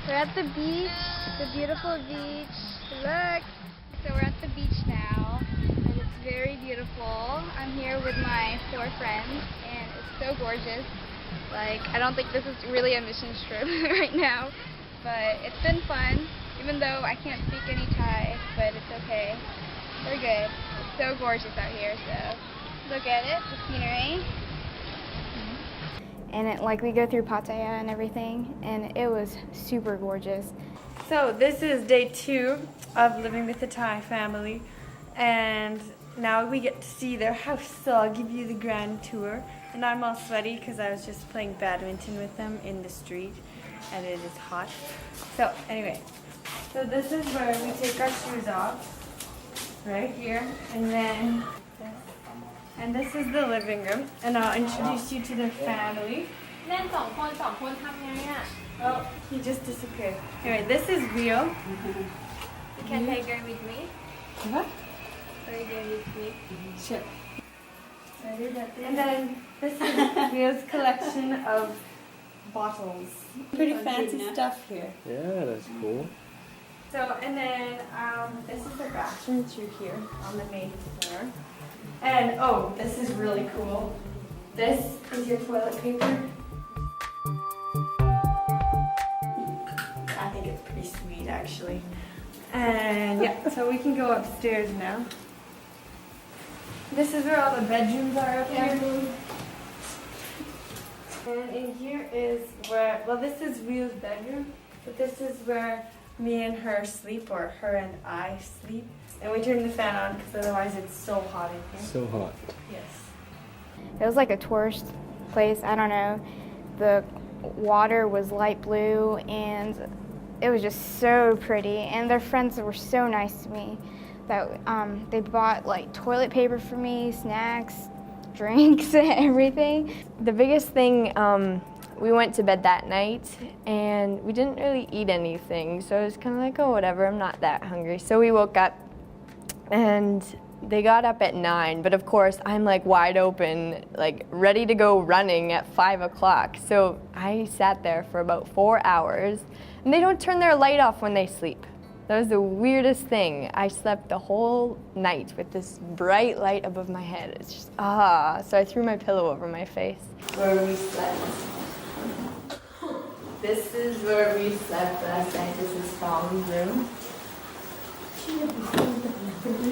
We're at the beach, the beautiful beach. Look! So we're at the beach now, and it's very beautiful. I'm here with my 4 friends, and it's so gorgeous. Like, I don't think this is really a mission trip right now, but it's been fun, even though I can't speak any Thai, but it's okay. We're good. It's so gorgeous out here, so look at it, the scenery. And we go through Pattaya and everything, and it was super gorgeous. So this is day 2 of living with the Thai family, and now we get to see their house, so I'll give you the grand tour. And I'm all sweaty because I was just playing badminton with them in the street, and it is hot. So anyway, so this is where we take our shoes off, right here, and then and this is the living room, and I'll introduce you to their family. Oh, he just disappeared. Anyway, this is Rio. You can take her with me. What? Take her with me. Sure. And then this is Rio's collection of bottles. Pretty fancy stuff here. Yeah, that's cool. So, and then this is the bathroom through here on the main floor. And oh, this is really cool. This is your toilet paper. I think it's pretty sweet actually. And yeah, so we can go upstairs now. This is where all the bedrooms are up here. And in here is where, well, this is Rio's bedroom, but this is where me and her sleep, or her and I sleep. And we turn the fan on because otherwise it's so hot in here. So hot. Yes. It was like a tourist place, I don't know. The water was light blue, and it was just so pretty. And their friends were so nice to me that they bought like toilet paper for me, snacks, drinks, everything. The biggest thing, we went to bed that night and we didn't really eat anything, so it was kind of like, oh, whatever, I'm not that hungry. So we woke up and they got up at 9, but of course I'm like wide open, like ready to go running at 5 o'clock. So I sat there for about 4 hours, and they don't turn their light off when they sleep. That was the weirdest thing. I slept the whole night with this bright light above my head. It's just, so I threw my pillow over my face. Where we slept. This is where we slept last night. This is Fong's room.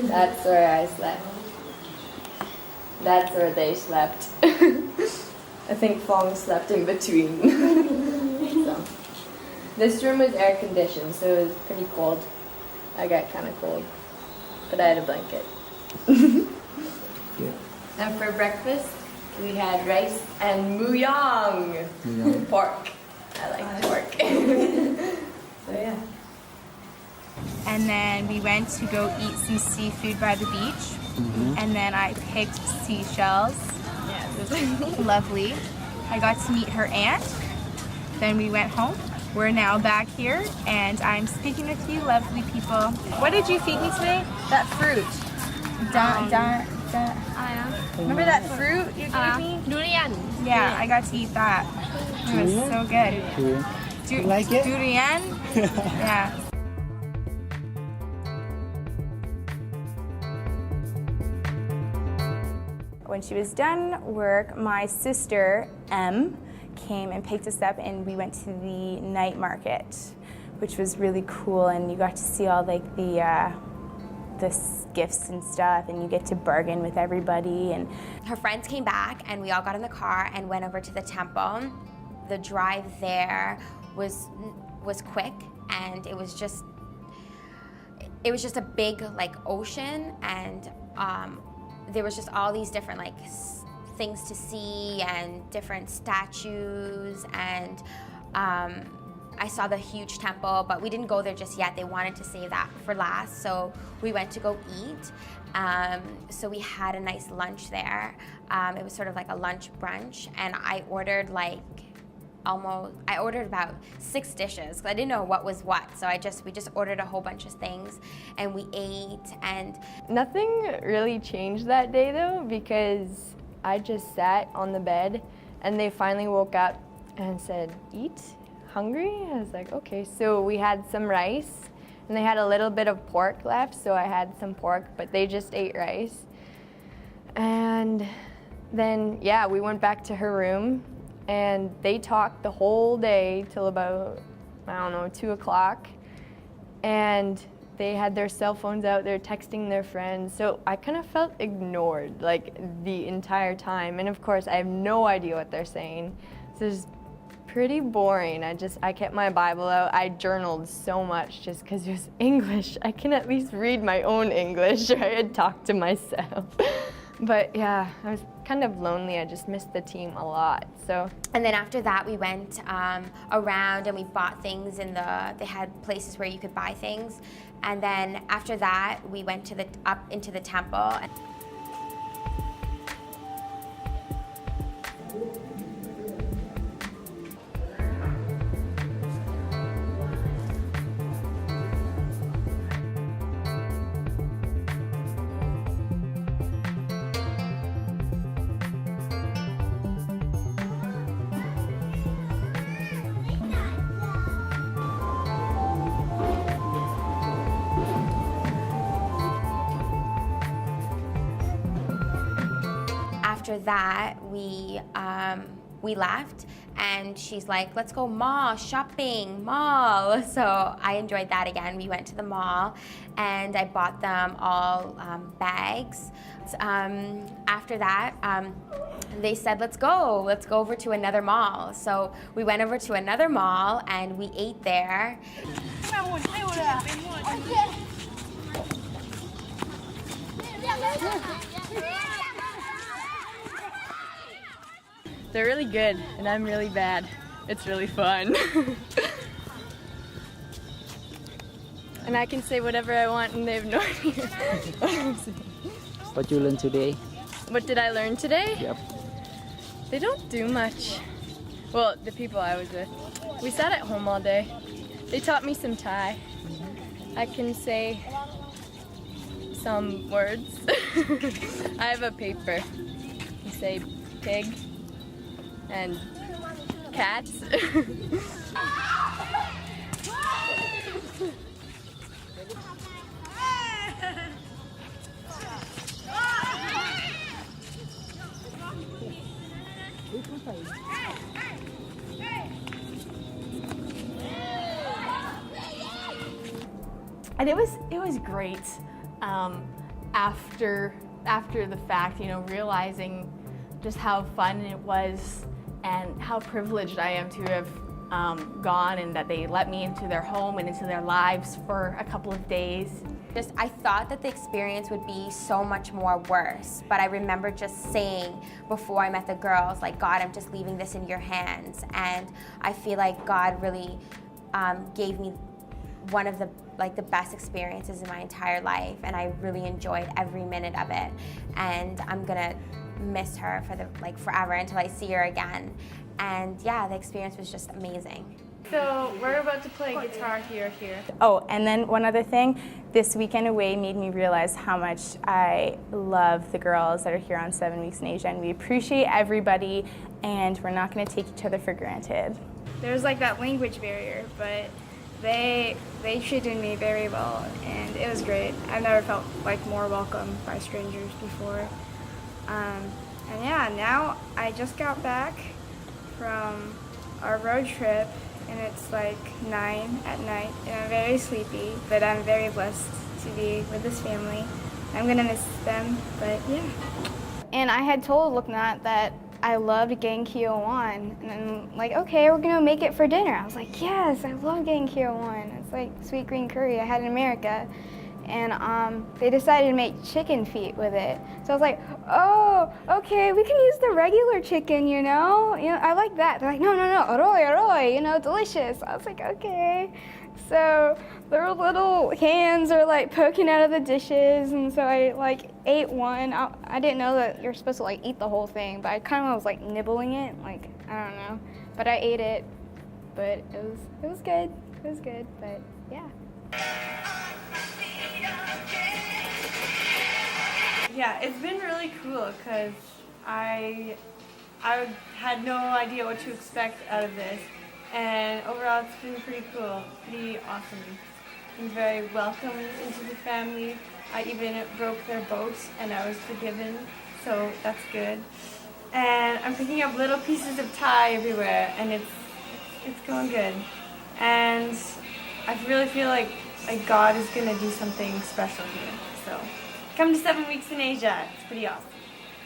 That's where I slept. That's where they slept. I think Fong slept in between. So. This room was air conditioned, so it was pretty cold. I got kind of cold, but I had a blanket. Yeah. And for breakfast, we had rice and muyang, pork. I like pork. So yeah. And then we went to go eat some seafood by the beach. And then I picked seashells. Yeah, it was Lovely. I got to meet her aunt. Then we went home. We're now back here, and I'm speaking with you lovely people. What did you feed me today? That fruit. Remember that fruit you gave me? Durian. Yeah, I got to eat that. It was so good. You like it? Durian? Yeah. When she was done work, my sister, Em, came and picked us up, and we went to the night market, which was really cool, and you got to see all like the gifts and stuff, and you get to bargain with everybody. And Her friends came back, and we all got in the car and went over to the temple. The drive there was quick, and it was just a big like ocean, and there was just all these different like things to see and different statues, and I saw the huge temple, but we didn't go there just yet. They wanted to save that for last, so we went to go eat. So we had a nice lunch there. It was sort of like a lunch brunch, and I ordered about 6 dishes because I didn't know what was what. So we just ordered a whole bunch of things, and we ate. And Nothing really changed that day though, because I just sat on the bed and they finally woke up and said, eat, hungry? I was like, okay. So we had some rice, and they had a little bit of pork left, so I had some pork, but they just ate rice. And then, yeah, we went back to her room, and they talked the whole day till about, I don't know, 2 o'clock. And they had their cell phones out, they're texting their friends. So I kind of felt ignored like the entire time. And of course, I have no idea what they're saying. So it's pretty boring. I kept my Bible out. I journaled so much just because it was English. I can at least read my own English. I had talked to myself. But yeah, I was kind of lonely. I just missed the team a lot. So. And then after that, we went around and we bought things they had places where you could buy things. And then after that, we went up into the temple. After that, we left, and she's like, let's go mall, shopping, mall. So I enjoyed that again. We went to the mall, and I bought them all bags. After that, they said, let's go over to another mall. So we went over to another mall, and we ate there. They're really good, and I'm really bad. It's really fun. And I can say whatever I want, and they have no idea what I'm saying. What you learned today? What did I learn today? Yep. They don't do much. Well, the people I was with. We sat at home all day. They taught me some Thai. I can say some words. I have a paper. You say pig and cats. And it was great. After the fact, you know, realizing just how fun it was and how privileged I am to have gone, and that they let me into their home and into their lives for a couple of days. I thought that the experience would be so much more worse, but I remember just saying before I met the girls, like, God, I'm just leaving this in your hands. And I feel like God really gave me one of the best experiences in my entire life, and I really enjoyed every minute of it. And I'm gonna miss her for forever until I see her again. And yeah, the experience was just amazing. So we're about to play guitar here. Oh, and then one other thing, this weekend away made me realize how much I love the girls that are here on 7 Weeks in Asia, and we appreciate everybody, and we're not going to take each other for granted. There's like that language barrier, but they treated me very well, and it was great. I've never felt like more welcome by strangers before. And yeah, now I just got back from our road trip, and it's like 9 at night, and I'm very sleepy, but I'm very blessed to be with this family. I'm gonna miss them, but yeah. And I had told Luknat that I loved Gangkyo-wan, and then like, okay, we're gonna make it for dinner. I was like, yes, I love Gangkyo-wan. It's like sweet green curry I had in America. And they decided to make chicken feet with it. So I was like, oh, okay, we can use the regular chicken, you know? I like that. They're like, no, arroy, delicious. I was like, okay. So their little hands are like poking out of the dishes, and so I like ate one. I didn't know that you're supposed to like eat the whole thing, but I kind of was like nibbling it, like, I don't know. But I ate it, but it was good. It was good, but yeah. Yeah, it's been really cool because I had no idea what to expect out of this, and overall it's been pretty cool, pretty awesome. Been very welcomed into the family. I even broke their boat and I was forgiven, so that's good. And I'm picking up little pieces of Thai everywhere, and it's going good. And I really feel like God is gonna do something special here. So come to 7 weeks in Asia. It's pretty awesome.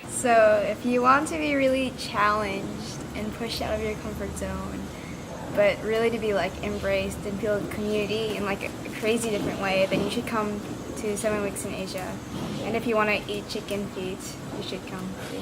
So if you want to be really challenged and pushed out of your comfort zone, but really to be like embraced and feel community in like a crazy different way, then you should come to 7 weeks in Asia. And if you want to eat chicken feet, you should come too.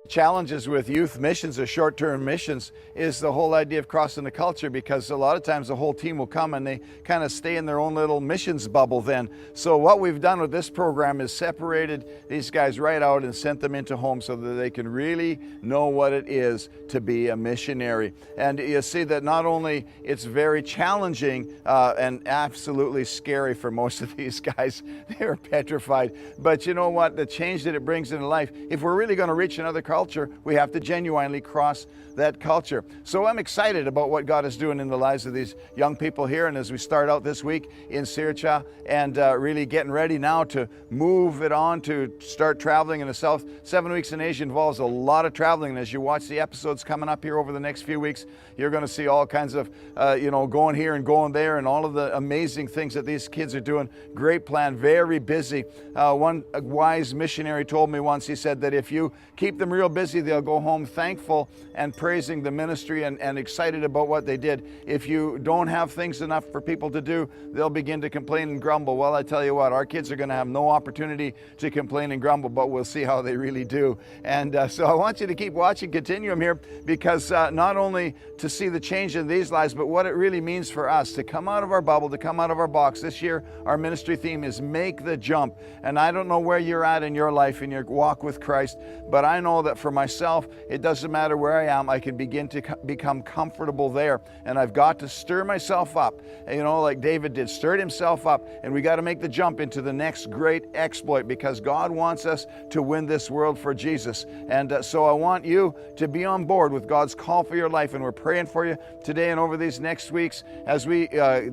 Challenges with youth missions or short-term missions is the whole idea of crossing the culture, because a lot of times the whole team will come and they kind of stay in their own little missions bubble then. So what we've done with this program is separated these guys right out and sent them into homes so that they can really know what it is to be a missionary. And you see that not only it's very challenging and absolutely scary for most of these guys, they're petrified, but you know what, the change that it brings into life, if we're really going to reach another culture, we have to genuinely cross that culture. So I'm excited about what God is doing in the lives of these young people here, and as we start out this week in Sircha and really getting ready now to move it on to start traveling in the South. 7 weeks in Asia involves a lot of traveling, and as you watch the episodes coming up here over the next few weeks, you're going to see all kinds of going here and going there and all of the amazing things that these kids are doing. Great plan, very busy. One wise missionary told me once, he said that if you keep them real busy, they'll go home thankful and praising the ministry and excited about what they did. If you don't have things enough for people to do, they'll begin to complain and grumble. Well, I tell you what, our kids are going to have no opportunity to complain and grumble, but we'll see how they really do. And so I want you to keep watching Continuum here, because not only to see the change in these lives, but what it really means for us to come out of our bubble, to come out of our box. This year, our ministry theme is Make the Jump. And I don't know where you're at in your life, in your walk with Christ, but I know that for myself, it doesn't matter where I am, I can begin to become comfortable there. And I've got to stir myself up, like David did, stirred himself up, and we got to make the jump into the next great exploit, because God wants us to win this world for Jesus. And so I want you to be on board with God's call for your life, and we're praying for you today and over these next weeks as we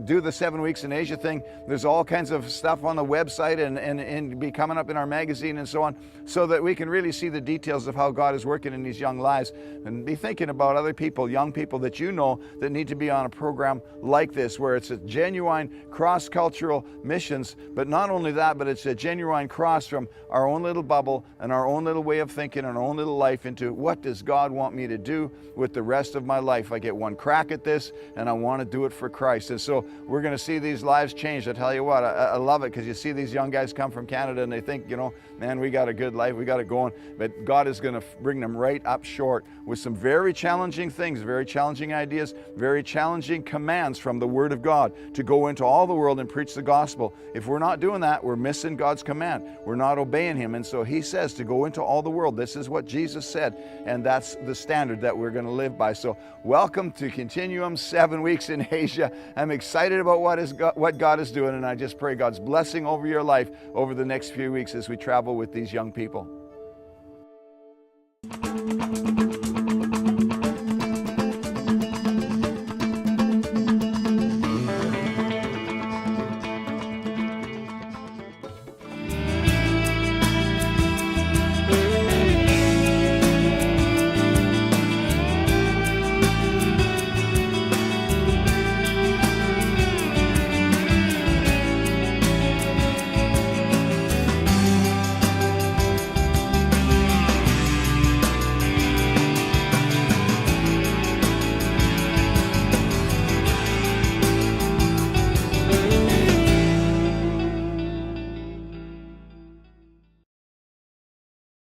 do the 7 weeks in Asia thing. There's all kinds of stuff on the website and be coming up in our magazine and so on, so that we can really see the details of how God is working in these young lives, and be thinking about other people, young people that you know that need to be on a program like this, where it's a genuine cross-cultural missions. But not only that, but it's a genuine cross from our own little bubble and our own little way of thinking and our own little life into what does God want me to do with the rest of my life. I get one crack at this and I want to do it for Christ. And so we're going to see these lives change. I tell you what, I love it, because you see these young guys come from Canada and they think, man, we got a good life, we got it going. But God is going to bring them right up short with some very challenging things, very challenging ideas, very challenging commands from the Word of God to go into all the world and preach the gospel. If we're not doing that, we're missing God's command. We're not obeying Him. And so He says to go into all the world. This is what Jesus said, and that's the standard that we're going to live by. So welcome to Continuum 7 weeks in Asia. I'm excited about what God is doing, and I just pray God's blessing over your life over the next few weeks as we travel with these young people.